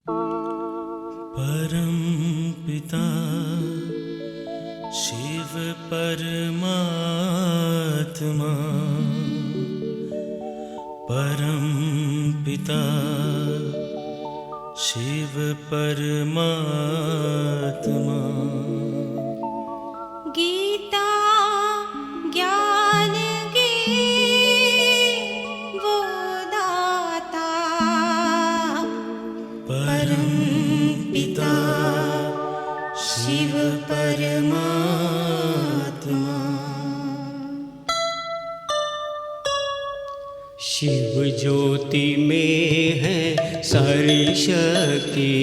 परम पिता शिव परमात्मा, परम पिता शिव परमात्मा। गीता ज्ञान के वो दाता, परम पिता शिव परमात्मा। शिव ज्योति में है सारी शक्ति,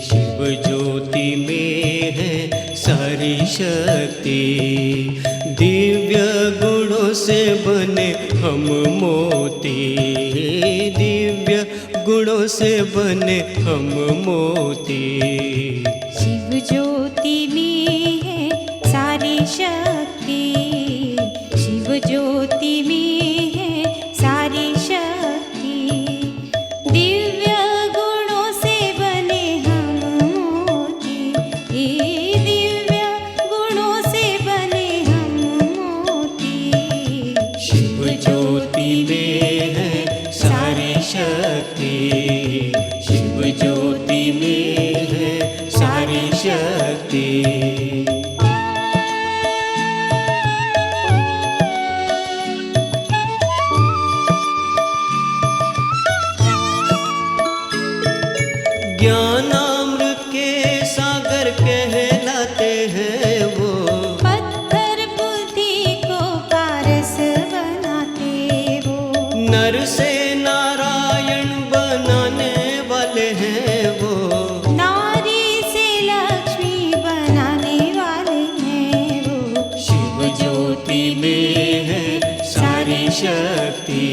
शिव ज्योति में है सारी शक्ति। दिव्य गुणों से बने हम मोती, दिव्य गुणों से बने हम मोती। शिव ज्योति में है सारी शक्ति, शिव ज्योति में है सारी शक्ति। दिव्य गुणों से बने हम मोती, दिव्य गुणों से बने हम मोती। शिव ज्योति में है सारी शक्ति, शिव ज्योति में है सारी शक्ति। ज्ञानामृत के सागर कहलाते हैं वो, पत्थर बुद्धि को पारस बनाते वो। नर से नारायण बनाने वाले हैं वो, नारी से लक्ष्मी बनाने वाले हैं वो। शिव ज्योति में है सारी शक्ति,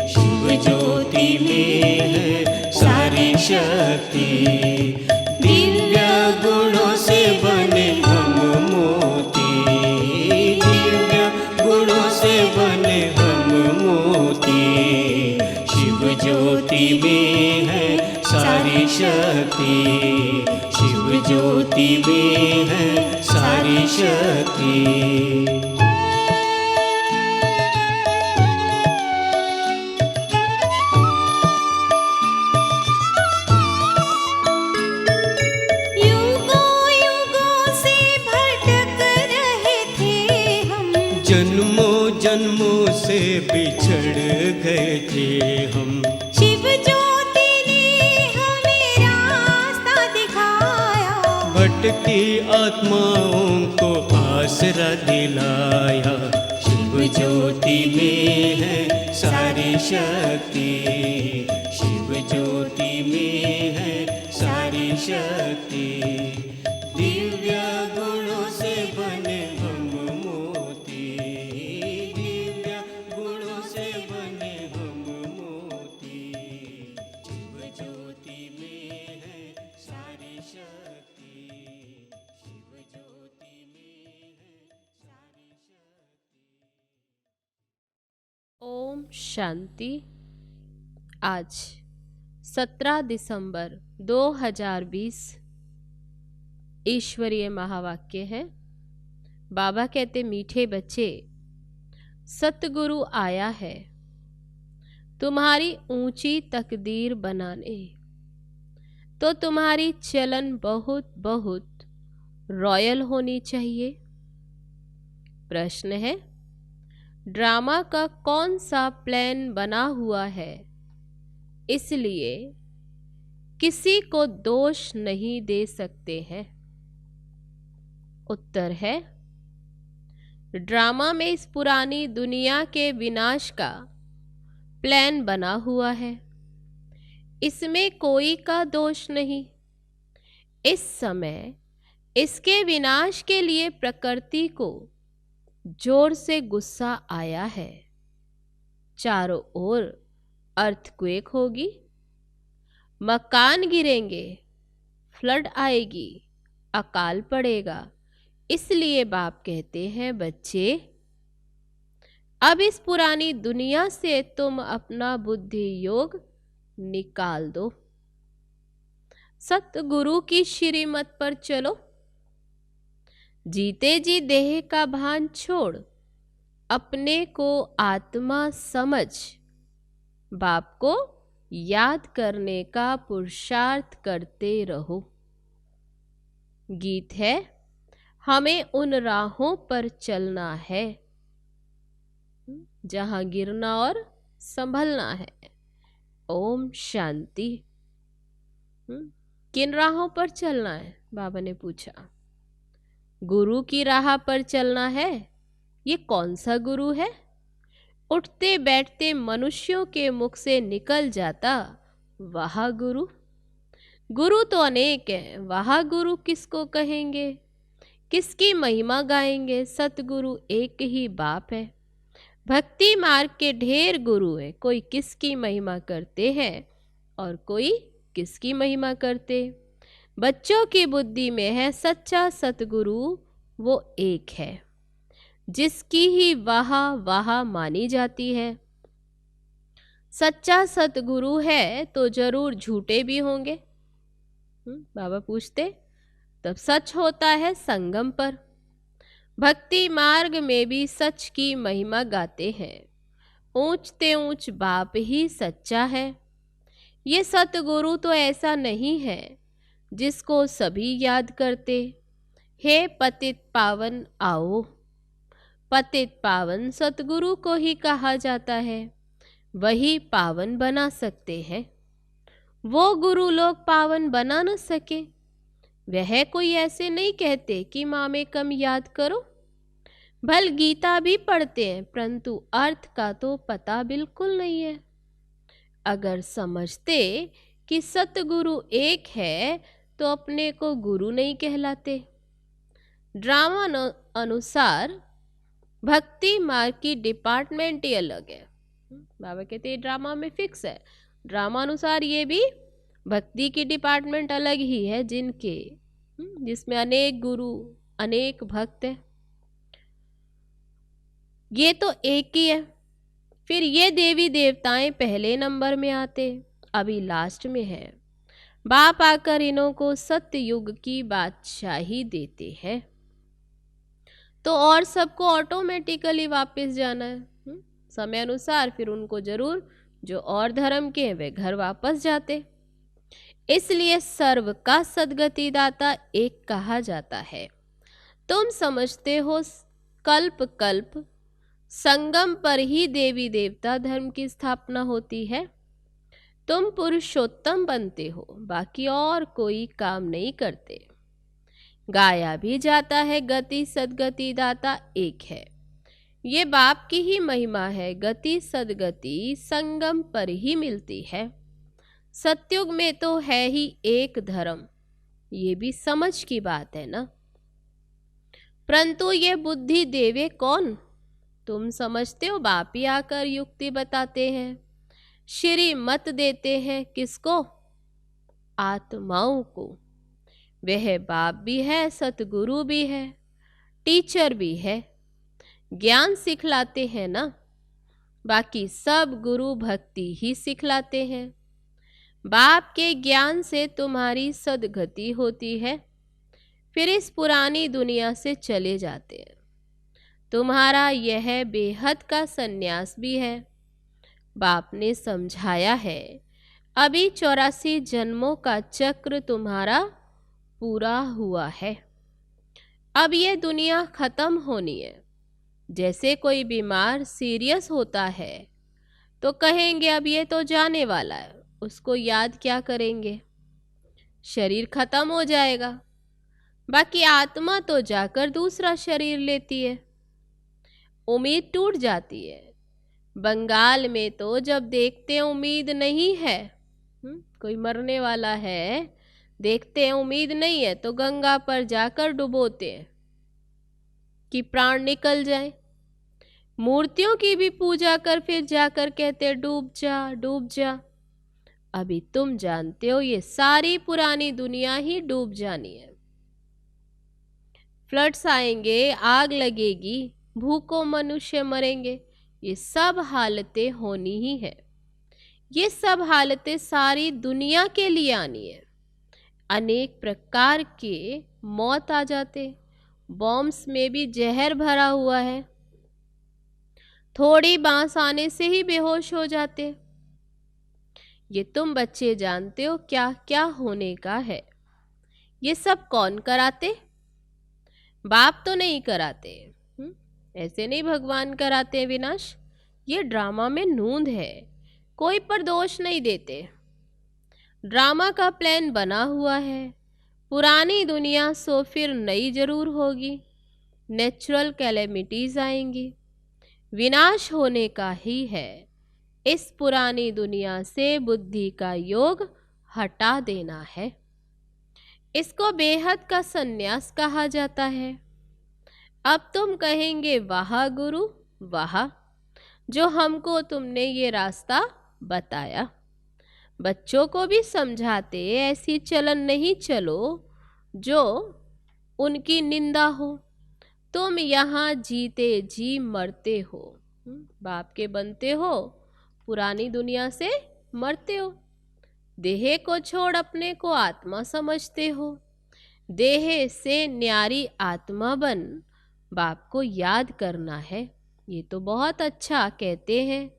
शिव ज्योति में है सारी शक्ति। दिव्य गुणों से बने हम मोती, दिव्य गुणों से बने हम मोती। शिव ज्योति में है सारी शक्ति, शिव ज्योति में है सारी शक्ति। युगों युगों से भटक रहे थे हम, जन्मों जन्मों से बिछड़ गए थे हम। शिव ज्योति ने हमें रास्ता दिखाया, भटकी आत्माओं को आसरा दिलाया। शिव ज्योति में है सारी शक्ति, शिव ज्योति में है सारी शक्ति। दिव्य गुणों से बने हम मोती, दिव्य गुणों से बने हम मोती। शिव ज्योति में है सारी शक्ति, शिव ज्योति में है सारी शक्ति। ओम शांति। आज 17 दिसंबर 2020 ईश्वरीय महावाक्य है। बाबा कहते, मीठे बच्चे, सतगुरु आया है तुम्हारी ऊंची तकदीर बनाने, तो तुम्हारी चलन बहुत बहुत रॉयल होनी चाहिए। प्रश्न है, ड्रामा का कौन सा प्लान बना हुआ है, इसलिए किसी को दोष नहीं दे सकते हैं? उत्तर है, ड्रामा में इस पुरानी दुनिया के विनाश का प्लान बना हुआ है, इसमें कोई का दोष नहीं। इस समय इसके विनाश के लिए प्रकृति को जोर से गुस्सा आया है। चारों ओर अर्थक्वेक होगी, मकान गिरेंगे, फ्लड आएगी, अकाल पड़ेगा। इसलिए बाप कहते हैं, बच्चे अब इस पुरानी दुनिया से तुम अपना बुद्धि योग निकाल दो। सतगुरु की श्रीमत पर चलो। जीते जी देह का भान छोड़, अपने को आत्मा समझ, बाप को याद करने का पुरुषार्थ करते रहो। गीत है, हमें उन राहों पर चलना है जहां गिरना और संभलना है। ओम शांति। किन राहों पर चलना है? बाबा ने पूछा। गुरु की राह पर चलना है। ये कौन सा गुरु है? उठते बैठते मनुष्यों के मुख से निकल जाता वह गुरु। गुरु तो अनेक है, वह गुरु किसको कहेंगे? किसकी महिमा गाएंगे? सतगुरु एक ही बाप है। भक्ति मार्ग के ढेर गुरु हैं, कोई किसकी महिमा करते हैं और कोई किसकी महिमा करते। बच्चों की बुद्धि में है सच्चा सतगुरु वो एक है, जिसकी ही वाह वाह मानी जाती है। सच्चा सतगुरु है तो जरूर झूठे भी होंगे। बाबा पूछते, तब सच होता है संगम पर। भक्ति मार्ग में भी सच की महिमा गाते हैं। ऊंचते ऊंच बाप ही सच्चा है। ये सतगुरु तो ऐसा नहीं है जिसको सभी याद करते। हे पतित पावन आओ। पतित पावन सतगुरु को ही कहा जाता है, वही पावन बना सकते हैं। वो गुरु लोग पावन बना न सके। वह कोई ऐसे नहीं कहते कि माँ में कम याद करो। भल गीता भी पढ़ते हैं, परंतु अर्थ का तो पता बिल्कुल नहीं है। अगर समझते कि सतगुरु एक है तो अपने को गुरु नहीं कहलाते। ड्रामा अनुसार भक्ति मार्ग की डिपार्टमेंट ही अलग है। बाबा कहते हैं ड्रामा में फिक्स है। ड्रामा अनुसार ये भी भक्ति की डिपार्टमेंट अलग ही है, जिसमें अनेक गुरु अनेक भक्त हैं। ये तो एक ही है। फिर ये देवी देवताएं पहले नंबर में आते, अभी लास्ट में है। बाप आकर इन्हों को सत्य युग की बादशाही देते हैं, तो और सबको ऑटोमेटिकली वापस जाना है। समय अनुसार फिर उनको जरूर जो और धर्म के हैं वे घर वापस जाते। इसलिए सर्व का सद्गति दाता एक कहा जाता है। तुम समझते हो कल्प कल्प संगम पर ही देवी देवता धर्म की स्थापना होती है। तुम पुरुषोत्तम बनते हो, बाकी और कोई काम नहीं करते। गाया भी जाता है गति सद्गति दाता एक है। ये बाप की ही महिमा है। गति सद्गति संगम पर ही मिलती है। सतयुग में तो है ही एक धर्म, ये भी समझ की बात है ना। परंतु ये बुद्धि देवे कौन? तुम समझते हो बाप ही आकर युक्ति बताते हैं, श्री मत देते हैं। किसको? आत्माओं को। वह बाप भी है, सतगुरु भी है, टीचर भी है, ज्ञान सिखलाते हैं ना। बाकी सब गुरु भक्ति ही सिखलाते हैं। बाप के ज्ञान से तुम्हारी सद्गति होती है, फिर इस पुरानी दुनिया से चले जाते हैं। तुम्हारा यह बेहद का सन्यास भी है। बाप ने समझाया है, अभी 84 जन्मों का चक्र तुम्हारा पूरा हुआ है। अब ये दुनिया खत्म होनी है। जैसे कोई बीमार सीरियस होता है तो कहेंगे अब ये तो जाने वाला है, उसको याद क्या करेंगे, शरीर खत्म हो जाएगा। बाकी आत्मा तो जाकर दूसरा शरीर लेती है, उम्मीद टूट जाती है। बंगाल में तो जब देखते हैं उम्मीद नहीं है, कोई मरने वाला है, देखते हैं उम्मीद नहीं है तो गंगा पर जाकर डुबोते हैं कि प्राण निकल जाए। मूर्तियों की भी पूजा कर फिर जाकर कहते हैं डूब जा डूब जा। अभी तुम जानते हो ये सारी पुरानी दुनिया ही डूब जानी है। फ्लड्स आएंगे, आग लगेगी, भूखों मनुष्य मरेंगे, ये सब हालतें होनी ही है। ये सब हालतें सारी दुनिया के लिए आनी है। अनेक प्रकार के मौत आ जाते। बॉम्ब्स में भी जहर भरा हुआ है, थोड़ी बांस आने से ही बेहोश हो जाते। ये तुम बच्चे जानते हो क्या क्या होने का है। ये सब कौन कराते? बाप तो नहीं कराते। ऐसे नहीं भगवान कराते विनाश। ये ड्रामा में नूंद है, कोई पर दोष नहीं देते। ड्रामा का प्लान बना हुआ है। पुरानी दुनिया सो फिर नई जरूर होगी। नेचुरल कैलेमिटीज आएंगी, विनाश होने का ही है। इस पुरानी दुनिया से बुद्धि का योग हटा देना है। इसको बेहद का संन्यास कहा जाता है। अब तुम कहेंगे वाह गुरु वाह, जो हमको तुमने ये रास्ता बताया। बच्चों को भी समझाते ऐसी चलन नहीं चलो जो उनकी निंदा हो। तुम यहाँ जीते जी मरते हो। बाप के बनते हो, पुरानी दुनिया से मरते हो। देह को छोड़ अपने को आत्मा समझते हो। देह से न्यारी आत्मा बन बाप को याद करना है। ये तो बहुत अच्छा कहते हैं,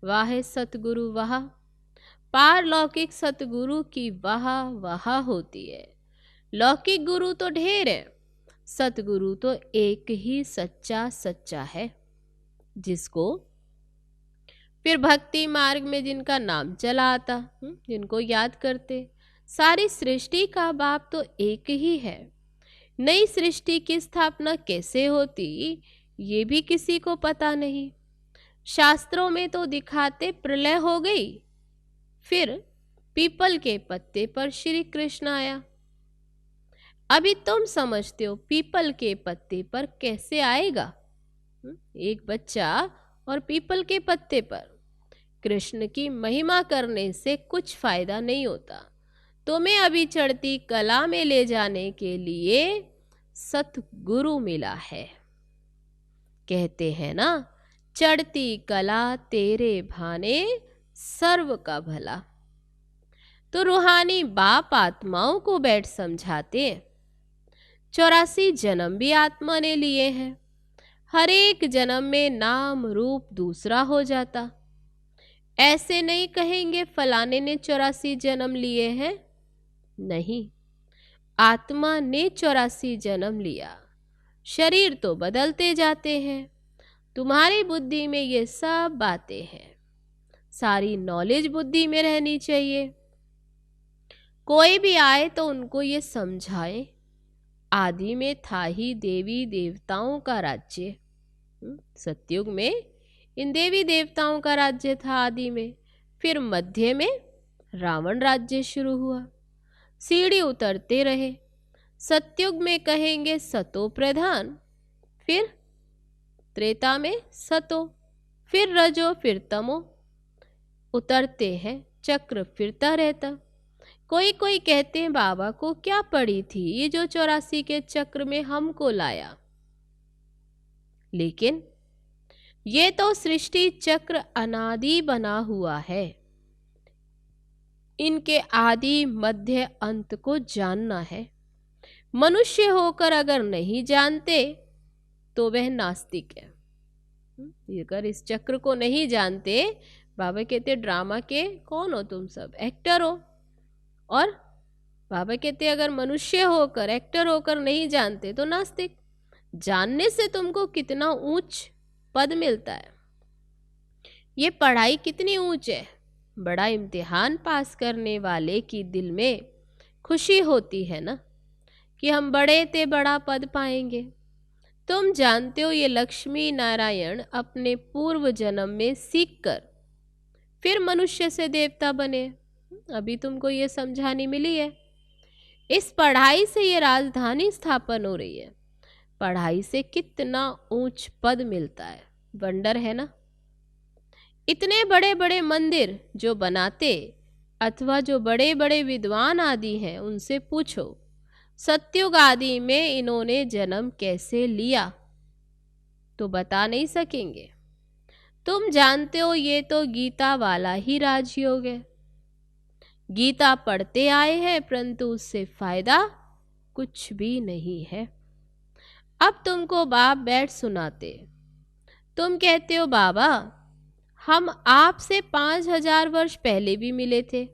वाह सतगुरु वाह। पारलौकिक सतगुरु की वाह वाह होती है। लौकिक गुरु तो ढेर है, सतगुरु तो एक ही सच्चा सच्चा है, जिसको फिर भक्ति मार्ग में जिनका नाम चला आता, जिनको याद करते। सारी सृष्टि का बाप तो एक ही है। नई सृष्टि की स्थापना कैसे होती ये भी किसी को पता नहीं। शास्त्रों में तो दिखाते प्रलय हो गई, फिर पीपल के पत्ते पर श्री कृष्ण आया। अभी तुम समझते हो पीपल के पत्ते पर कैसे आएगा? एक बच्चा और पीपल के पत्ते पर। कृष्ण की महिमा करने से कुछ फायदा नहीं होता। तुम्हें अभी चढ़ती कला में ले जाने के लिए सतगुरु मिला है। कहते हैं ना, चढ़ती कला तेरे भाने सर्व का भला। तो रूहानी बाप आत्माओं को बैठ समझाते। 84 जन्म भी आत्मा ने लिए हैं। हर एक जन्म में नाम रूप दूसरा हो जाता। ऐसे नहीं कहेंगे फलाने ने 84 जन्म लिए हैं। नहीं, आत्मा ने 84 जन्म लिया। शरीर तो बदलते जाते हैं। तुम्हारी बुद्धि में ये सब बातें हैं। सारी नॉलेज बुद्धि में रहनी चाहिए। कोई भी आए तो उनको ये समझाए, आदि में था ही देवी देवताओं का राज्य। सतयुग में इन देवी देवताओं का राज्य था आदि में। फिर मध्य में रावण राज्य शुरू हुआ। सीढ़ी उतरते रहे। सतयुग में कहेंगे सतो प्रधान, फिर त्रेता में सतो, फिर रजो, फिर तमो। उतरते हैं, चक्र फिरता रहता। कोई कोई कहते हैं बाबा को क्या पड़ी थी ये जो 84 के चक्र में हमको लाया। लेकिन ये तो सृष्टि चक्र अनादि बना हुआ है। इनके आदि मध्य अंत को जानना है। मनुष्य होकर अगर नहीं जानते तो वह नास्तिक है। अगर इस चक्र को नहीं जानते, बाबा कहते ड्रामा के कौन हो तुम सब, एक्टर हो। और बाबा कहते अगर मनुष्य होकर एक्टर होकर नहीं जानते तो नास्तिक। जानने से तुमको कितना ऊंच पद मिलता है। ये पढ़ाई कितनी ऊंच है। बड़ा इम्तिहान पास करने वाले की दिल में खुशी होती है ना कि हम बड़े ते बड़ा पद पाएंगे। तुम जानते हो ये लक्ष्मी नारायण अपने पूर्व जन्म में सीखकर फिर मनुष्य से देवता बने। अभी तुमको ये समझानी मिली है। इस पढ़ाई से ये राजधानी स्थापन हो रही है। पढ़ाई से कितना ऊंच पद मिलता है, वंडर है ना। इतने बड़े बड़े मंदिर जो बनाते अथवा जो बड़े बड़े विद्वान आदि हैं उनसे पूछो सतयुग आदि में इन्होंने जन्म कैसे लिया, तो बता नहीं सकेंगे। तुम जानते हो ये तो गीता वाला ही राजयोग है। गीता पढ़ते आए हैं परंतु उससे फायदा कुछ भी नहीं है। अब तुमको बाप बैठ सुनाते, तुम कहते हो बाबा हम आपसे 5000 वर्ष पहले भी मिले थे।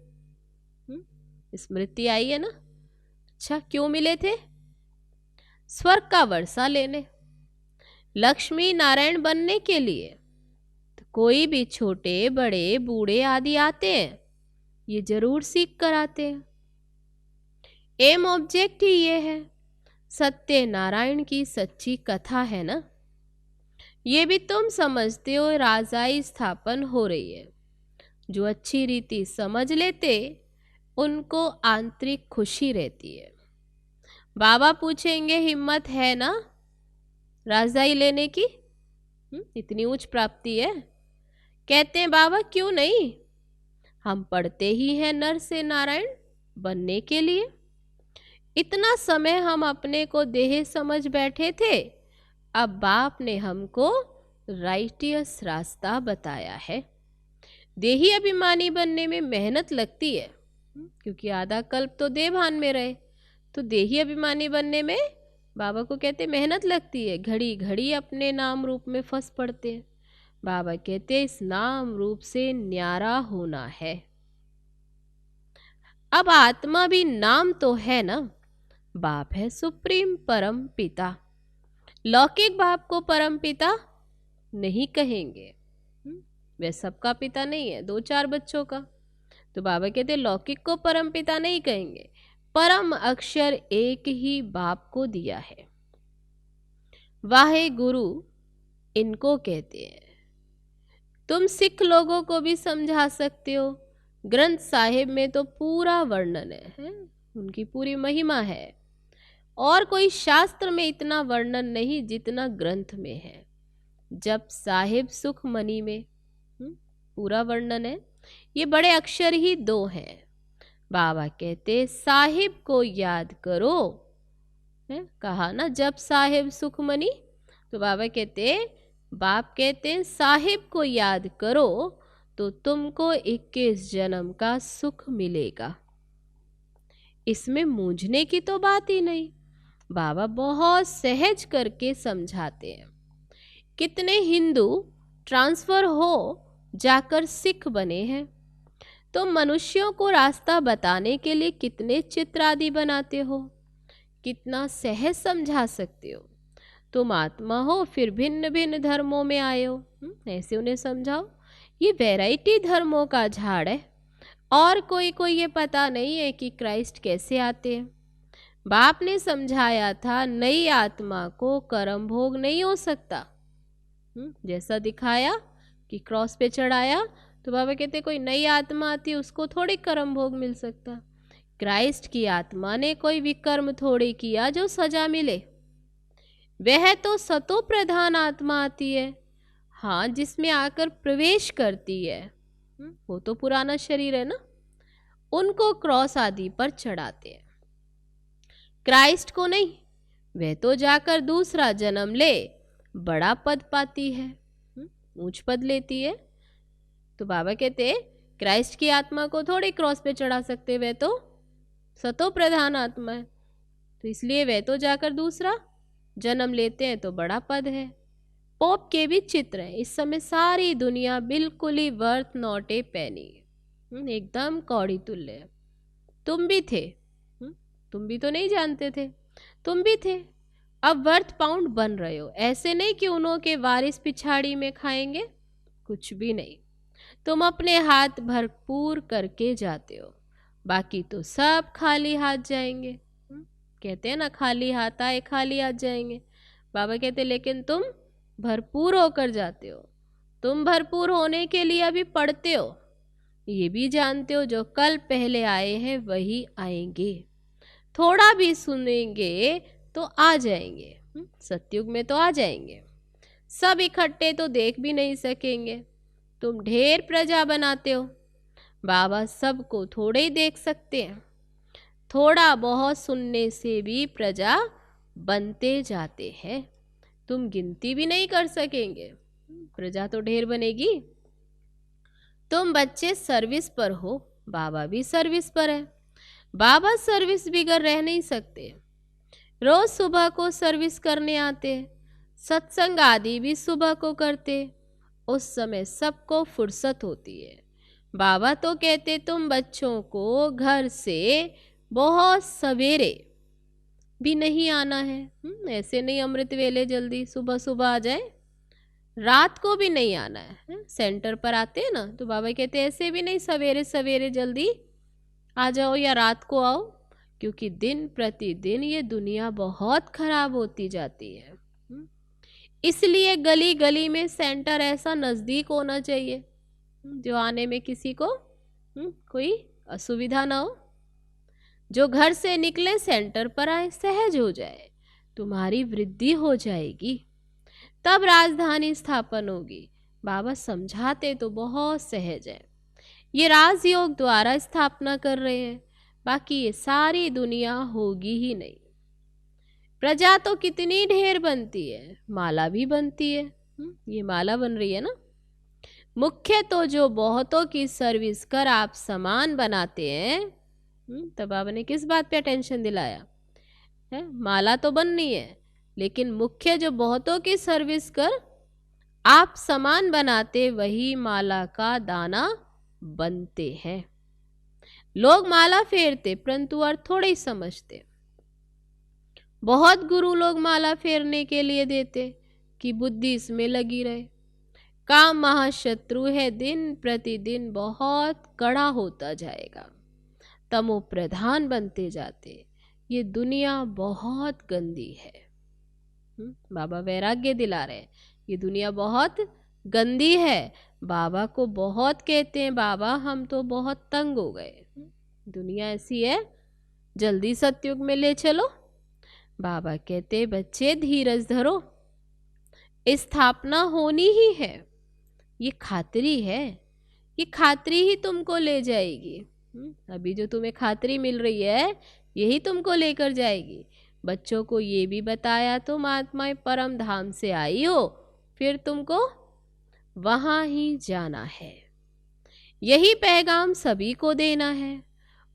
स्मृति आई है ना? अच्छा, क्यों मिले थे? स्वर्ग का वर्षा लेने, लक्ष्मी नारायण बनने के लिए। तो कोई भी छोटे बड़े बूढ़े आदि आते हैं, ये जरूर सीख कर आते हैं। एम ऑब्जेक्ट ही ये है, सत्य नारायण की सच्ची कथा है ना। ये भी तुम समझते हो राजाई स्थापन हो रही है। जो अच्छी रीति समझ लेते उनको आंतरिक खुशी रहती है। बाबा पूछेंगे हिम्मत है ना राजाई लेने की? इतनी उच्च प्राप्ति है। कहते हैं बाबा क्यों नहीं, हम पढ़ते ही हैं नर से नारायण बनने के लिए। इतना समय हम अपने को देह समझ बैठे थे, अब बाप ने हमको राइटियस रास्ता बताया है। देही अभिमानी बनने में मेहनत लगती है, क्योंकि आधा कल्प तो देवभान में रहे, तो देही अभिमानी बनने में बाबा को कहते मेहनत लगती है। घड़ी घड़ी अपने नाम रूप में फंस पड़ते हैं। बाबा कहते इस नाम रूप से न्यारा होना है। अब आत्मा भी नाम तो है ना, बाप है सुप्रीम परम पिता। लौकिक बाप को परम पिता नहीं कहेंगे, वह सबका पिता नहीं है, 2-4 बच्चों का। तो बाबा कहते लौकिक को परम पिता नहीं कहेंगे, परम अक्षर एक ही बाप को दिया है, वाहे गुरु इनको कहते हैं। तुम सिख लोगों को भी समझा सकते हो, ग्रंथ साहिब में तो पूरा वर्णन है, उनकी पूरी महिमा है। और कोई शास्त्र में इतना वर्णन नहीं जितना ग्रंथ में है। जब साहिब सुख मनी में पूरा वर्णन है। ये बड़े अक्षर ही 2 हैं। बाबा कहते साहिब को याद करो, है कहा ना जब साहिब सुख मनी। तो बाबा कहते बाप कहते हैं साहिब को याद करो तो तुमको 21 जन्म का सुख मिलेगा। इसमें मूंझने की तो बात ही नहीं, बाबा बहुत सहज करके समझाते हैं। कितने हिंदू ट्रांसफर हो जाकर सिख बने हैं। तो मनुष्यों को रास्ता बताने के लिए कितने चित्र आदि बनाते हो, कितना सहज समझा सकते हो। तुम आत्मा हो फिर भिन्न भिन्न धर्मों में आए हो, ऐसे उन्हें समझाओ। ये वैरायटी धर्मों का झाड़ है, और कोई कोई ये पता नहीं है कि क्राइस्ट कैसे आते हैं। बाप ने समझाया था नई आत्मा को कर्म भोग नहीं हो सकता। जैसा दिखाया कि क्रॉस पे चढ़ाया, तो बाबा कहते कोई नई आत्मा आती है उसको थोड़ी कर्म भोग मिल सकता। क्राइस्ट की आत्मा ने कोई विकर्म थोड़ी किया जो सजा मिले। वह तो सतो प्रधान आत्मा आती है, हाँ, जिसमें आकर प्रवेश करती है। वो तो पुराना शरीर है ना, उनको क्रॉस आदि पर चढ़ाते हैं। क्राइस्ट को नहीं, वह तो जाकर दूसरा जन्म ले बड़ा पद पाती है, ऊंच पद लेती है। तो बाबा कहते क्राइस्ट की आत्मा को थोड़ी क्रॉस पे चढ़ा सकते, वह तो सतो प्रधान आत्मा है, तो इसलिए वह तो जाकर दूसरा जन्म लेते हैं तो बड़ा पद है। पोप के भी चित्र हैं। इस समय सारी दुनिया बिल्कुल ही वर्थ नॉट ए पेनी, एकदम कौड़ी तुल्य है। तुम भी थे, तुम भी तो नहीं जानते थे, तुम भी थे, अब वर्थ पाउंड बन रहे हो। ऐसे नहीं कि उन्हों के वारिस पिछाड़ी में खाएंगे, कुछ भी नहीं। तुम अपने हाथ भरपूर करके जाते हो, बाकी तो सब खाली हाथ जाएंगे। कहते हैं ना खाली हाथ आए खाली हाथ जाएंगे। बाबा कहते लेकिन तुम भरपूर होकर जाते हो। तुम भरपूर होने के लिए अभी पढ़ते हो, ये भी जानते हो जो कल पहले आए हैं वही आएंगे। थोड़ा भी सुनेंगे तो आ जाएंगे, सतयुग में तो आ जाएंगे। सब इकट्ठे तो देख भी नहीं सकेंगे। तुम ढेर प्रजा बनाते हो, बाबा सबको थोड़े ही देख सकते हैं। थोड़ा बहुत सुनने से भी प्रजा बनते जाते हैं, तुम गिनती भी नहीं कर सकेंगे, प्रजा तो ढेर बनेगी। तुम बच्चे सर्विस पर हो, बाबा भी सर्विस पर है। बाबा सर्विस बिगर रह नहीं सकते। रोज सुबह को सर्विस करने आते, सत्संग आदि भी सुबह को करते। उस समय सबको फुर्सत होती है। बाबा तो कहते तुम बच्चों को घर से बहुत सवेरे भी नहीं आना है। ऐसे नहीं अमृत वेले जल्दी सुबह सुबह आ जाए, रात को भी नहीं आना है। सेंटर पर आते हैं ना, तो बाबा कहते ऐसे भी नहीं सवेरे सवेरे जल्दी आ जाओ या रात को आओ, क्योंकि दिन प्रतिदिन ये दुनिया बहुत खराब होती जाती है। इसलिए गली गली में सेंटर ऐसा नज़दीक होना चाहिए जो आने में किसी को कोई असुविधा ना हो। जो घर से निकले सेंटर पर आए, सहज हो जाए, तुम्हारी वृद्धि हो जाएगी, तब राजधानी स्थापन होगी। बाबा समझाते तो बहुत सहज है। ये राजयोग द्वारा स्थापना कर रहे हैं, बाकी ये सारी दुनिया होगी ही नहीं। प्रजा तो कितनी ढेर बनती है, माला भी बनती है। ये माला बन रही है ना। मुख्य तो जो बहुतों की सर्विस कर आप समान बनाते हैं, तो बाबा ने किस बात पे अटेंशन दिलाया है? माला तो बननी है, लेकिन मुख्य जो बहुतों की सर्विस कर आप समान बनाते, वही माला का दाना बनते हैं। लोग माला फेरते परंतु अर्थ थोड़े ही समझते। बहुत गुरु लोग माला फेरने के लिए देते कि बुद्धि इसमें लगी रहे। काम महाशत्रु है, दिन प्रतिदिन बहुत कड़ा होता जाएगा, तमो प्रधान बनते जाते। ये दुनिया बहुत गंदी है। बाबा वैराग्य दिला रहे हैं, ये दुनिया बहुत गंदी है। बाबा को बहुत कहते हैं, बाबा हम तो बहुत तंग हो गए, दुनिया ऐसी है, जल्दी सतयुग में ले चलो। बाबा कहते बच्चे धीरज धरो, स्थापना होनी ही है, ये खातरी है, ये खातरी ही तुमको ले जाएगी। अभी जो तुम्हें खातरी मिल रही है, यही तुमको लेकर जाएगी। बच्चों को ये भी बताया तुम आत्माएं परम धाम से आई हो, फिर तुमको वहाँ ही जाना है। यही पैगाम सभी को देना है,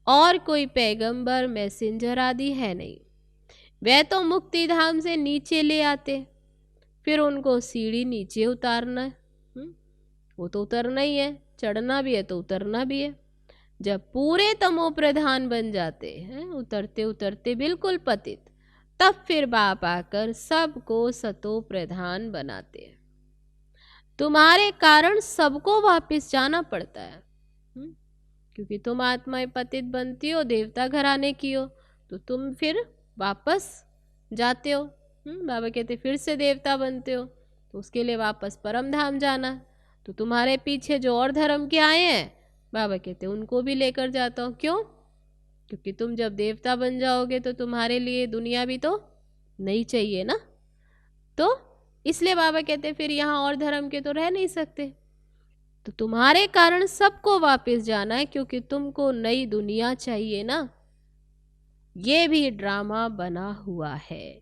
और कोई पैगंबर मैसेंजर आदि है नहीं। वह तो मुक्ति धाम से नीचे ले आते, फिर उनको सीढ़ी नीचे उतारना, वो तो उतरना ही है, चढ़ना भी है तो उतरना भी है। जब पूरे तमो प्रधान बन जाते हैं, उतरते उतरते बिल्कुल पतित, तब फिर बाप आकर सबको सतो प्रधान बनाते हैं। तुम्हारे कारण सबको वापस जाना पड़ता है, क्योंकि तुम आत्माएं पतित बनती हो, देवता घराने की हो, तो तुम फिर वापस जाते हो। बाबा कहते फिर से देवता बनते हो, तो उसके लिए वापस परम धाम जाना। तो तुम्हारे पीछे जो और धर्म के आए हैं, बाबा कहते उनको भी लेकर जाता हूँ। क्यों? क्योंकि तुम जब देवता बन जाओगे तो तुम्हारे लिए दुनिया भी तो नहीं चाहिए ना। तो इसलिए बाबा कहते फिर यहाँ और धर्म के तो रह नहीं सकते, तो तुम्हारे कारण सबको वापस जाना है, क्योंकि तुमको नई दुनिया चाहिए ना। ये भी ड्रामा बना हुआ है।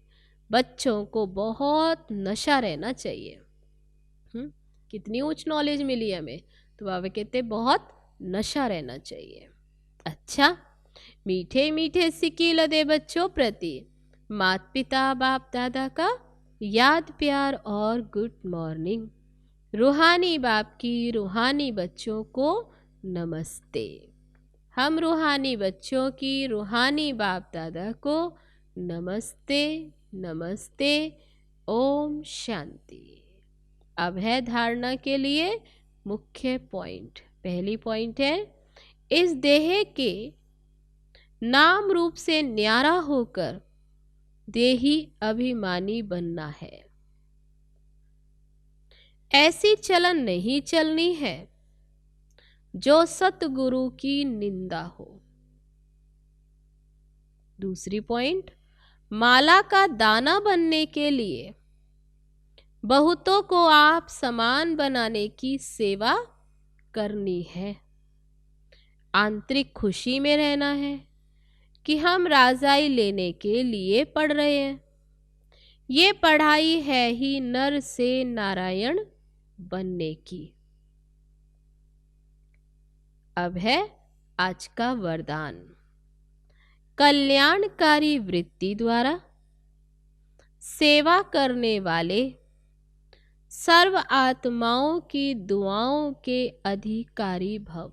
बच्चों को बहुत नशा रहना चाहिए। कितनी उच्च नॉलेज मिली हमें, तो बाबा कहते बहुत नशा रहना चाहिए। अच्छा, मीठे मीठे सिक्के लदे बच्चों प्रति माता पिता बाप दादा का याद प्यार और गुड मॉर्निंग। रूहानी बाप की रूहानी बच्चों को नमस्ते। हम रूहानी बच्चों की रूहानी बाप दादा को नमस्ते नमस्ते। ओम शांति। अब है धारणा के लिए मुख्य पॉइंट। पहली पॉइंट है, इस देह के नाम रूप से न्यारा होकर देही अभिमानी बनना है। ऐसी चलन नहीं चलनी है जो सतगुरु की निंदा हो। दूसरी पॉइंट, माला का दाना बनने के लिए बहुतों को आप समान बनाने की सेवा करनी है। आंतरिक खुशी में रहना है कि हम राजाई लेने के लिए पढ़ रहे हैं। ये पढ़ाई है ही नर से नारायण बनने की। अब है आज का वरदान। कल्याणकारी वृत्ति द्वारा सेवा करने वाले सर्व आत्माओं की दुआओं के अधिकारी भव।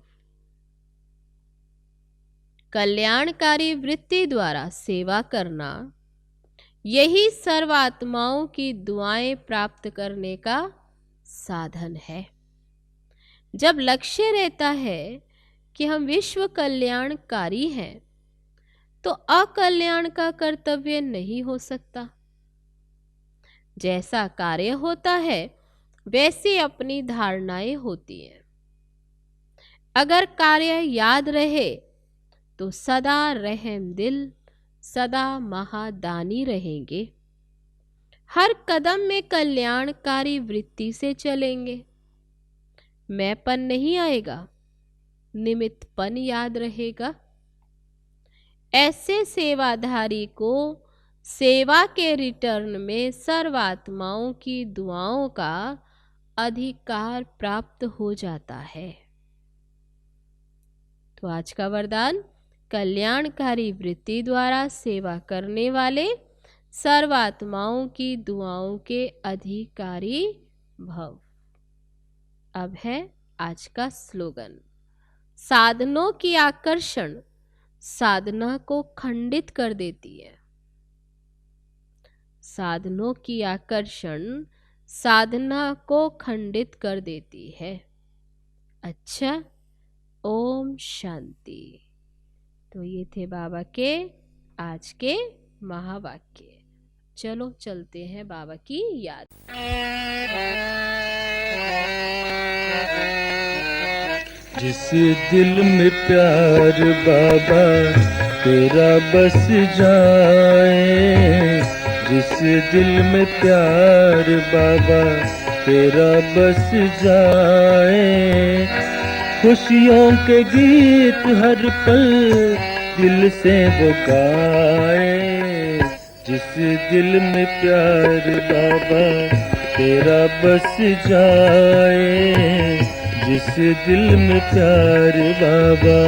कल्याणकारी वृत्ति द्वारा सेवा करना, यही सर्व आत्माओं की दुआएं प्राप्त करने का साधन है। जब लक्ष्य रहता है कि हम विश्व कल्याणकारी हैं, तो अकल्याण का कर्तव्य नहीं हो सकता। जैसा कार्य होता है वैसी अपनी धारणाएं होती हैं। अगर कार्य याद रहे तो सदा रहम दिल, सदा महादानी रहेंगे। हर कदम में कल्याणकारी वृत्ति से चलेंगे। मैंपन नहीं आएगा, निमित्तपन याद रहेगा। ऐसे सेवाधारी को सेवा के रिटर्न में सर्वात्माओं की दुआओं का अधिकार प्राप्त हो जाता है। तो आज का वरदान, कल्याणकारी वृत्ति द्वारा सेवा करने वाले सर्वात्माओं की दुआओं के अधिकारी भव। अब है आज का स्लोगन। साधनों की आकर्षण साधना को खंडित कर देती है। साधनों की आकर्षण साधना को खंडित कर देती है। अच्छा, ओम शांति। तो ये थे बाबा के आज के महावाक्य। चलो चलते हैं बाबा की याद। जिस दिल में प्यार बाबा तेरा बस जाए, जिस दिल में प्यार बाबा तेरा बस जाए, खुशियों के गीत हर पल दिल से वो गाए। जिस दिल में प्यार बाबा तेरा बस जाए, जिस दिल में प्यार बाबा।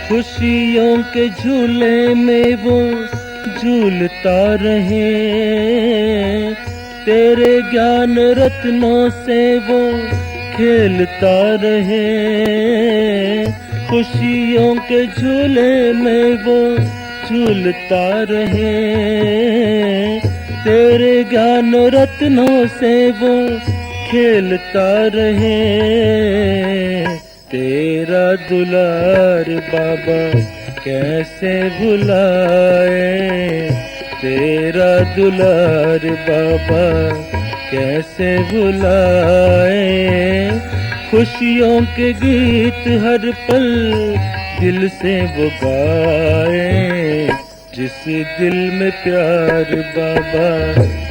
खुशियों के झूले में वो झूलता रहे, तेरे ज्ञान रत्नों से वो खेलता रहे। खुशियों के झूले में वो झूलता रहे, तेरे ज्ञान रत्नों से वो खेलता रहे। तेरा दुलार बाबा कैसे भुलाए, तेरा दुलार बाबा कैसे भुलाए। खुशियों के गीत हर पल दिल से वो गाए। जिस दिल में प्यार बाबा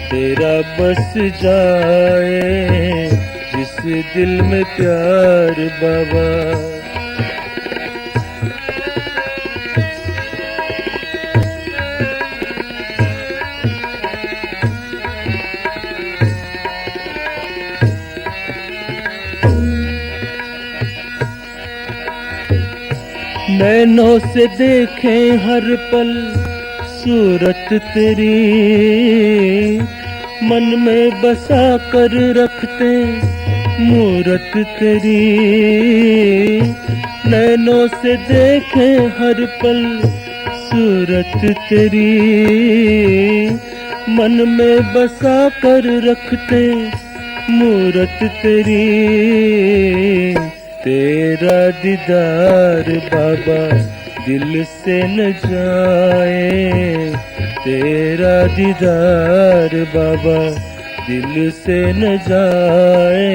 तेरा बस जाए, जिस दिल में प्यार बाबा। नैनों से देखें हर पल सूरत तेरी, मन में बसा कर रखते मूरत तेरी। नैनों से देखें हर पल सूरत तेरी, मन में बसा कर रखते मूरत तेरी। तेरा दीदार बाबा दिल से न जाए, तेरा दीदार बाबा दिल से न जाए।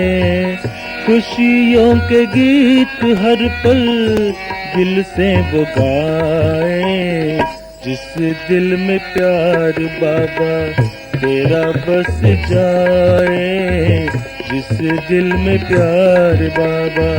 खुशियों के गीत हर पल दिल से वो गाए। जिस दिल में प्यार बाबा तेरा बस जाए, जिस दिल में प्यार बाबा।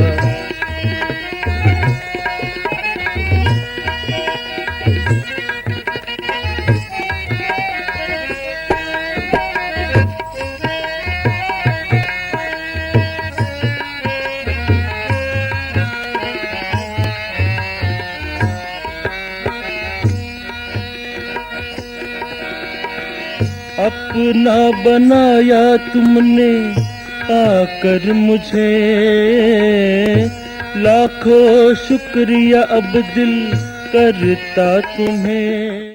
अपना बनाया तुमने आकर मुझे, लाखों शुक्रिया अब दिल करता तुम्हें।